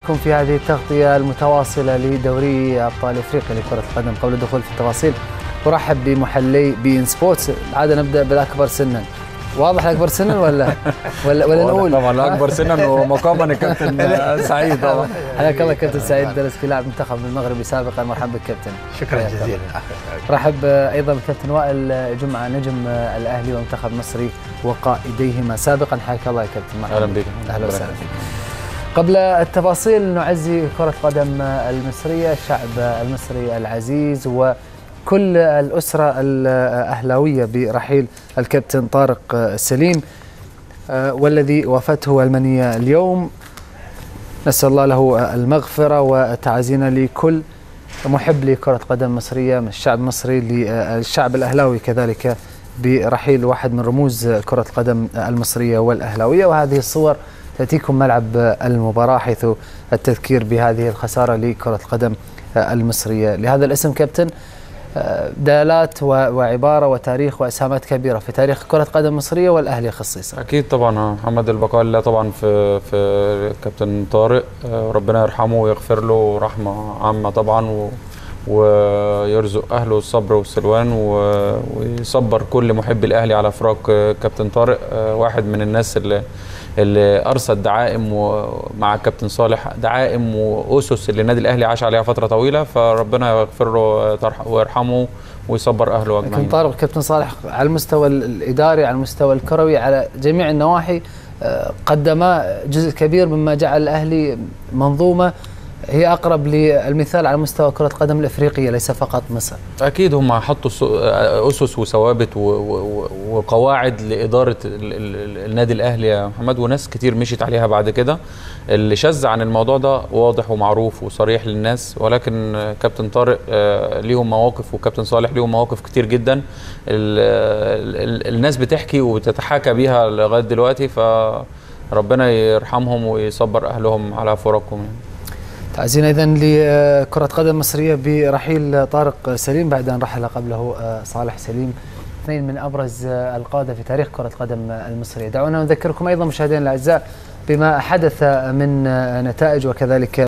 كم في هذه التغطية المتواصلة لدوري أبطال أفريقيا لكرة القدم. قبل الدخول في التفاصيل أرحب بمحلي بي إن سبورتس. العادة نبدأ بالأكبر سنا. واضح الأكبر سنا ولا نقول؟ طبعا الأكبر سنا ومقاما الكابتن سعيد. طبعا حياك الله كابتن سعيد درسكي لاعب منتخب المغربي سابقا. مرحبا بك كابتن. شكرا جزيلا. رحب أيضا بالكابتن وائل جمعة نجم الأهلي ومنتخب مصري وقائديهما سابقا. حياك الله يا كابتن. أهلا بك. أهلا وسهلا فيك. قبل التفاصيل نعزي كرة القدم المصرية، الشعب المصري العزيز وكل الأسرة الأهلاوية برحيل الكابتن طارق سليم والذي وفاته المنية اليوم. نسأل الله له المغفرة وتعزينا لكل محب لكرة قدم مصرية من الشعب المصري للشعب الأهلاوي كذلك برحيل واحد من رموز كرة القدم المصرية والأهلاوية. وهذه الصور تأتيكم ملعب المباراة حيث التذكير بهذه الخسارة لكرة القدم المصرية. لهذا الاسم كابتن دلالات وعبارة وتاريخ وأسهامات كبيرة في تاريخ كرة قدم مصرية والأهلي خصيصا. أكيد طبعا محمد البقاء لله طبعا في كابتن طارق، ربنا يرحمه ويغفر له رحمة عامة طبعا ويرزق أهله الصبر والسلوان ويصبر كل محب الأهلي على فراق كابتن طارق. واحد من الناس اللي أرصد دعائم مع الكابتن صالح، دعائم وأسس اللي النادي الأهلي عاش عليها فترة طويلة، فربنا يغفر له ويرحمه ويصبر أهله أجمعين. كابتن طارق الكابتن صالح على المستوى الإداري على المستوى الكروي على جميع النواحي قدم جزء كبير مما جعل الأهلي منظومة هي أقرب للمثال على مستوى كرة القدم الأفريقية ليس فقط مصر. أكيد هم حطوا أسس وثوابت وقواعد لإدارة النادي الأهلي يا محمد، وناس كتير مشيت عليها بعد كده. اللي شذ عن الموضوع ده واضح ومعروف وصريح للناس، ولكن كابتن طارق ليهم مواقف وكابتن صالح ليهم مواقف كتير جدا الناس بتحكي وتتحاكى بيها لغاية دلوقتي، فربنا يرحمهم ويصبر أهلهم على فراقهم. تعزينا إذن لكرة قدم مصرية برحيل طارق سليم بعد أن رحل قبله صالح سليم، اثنين من أبرز القادة في تاريخ كرة القدم المصرية. دعونا نذكركم أيضا مشاهدينا الأعزاء بما حدث من نتائج وكذلك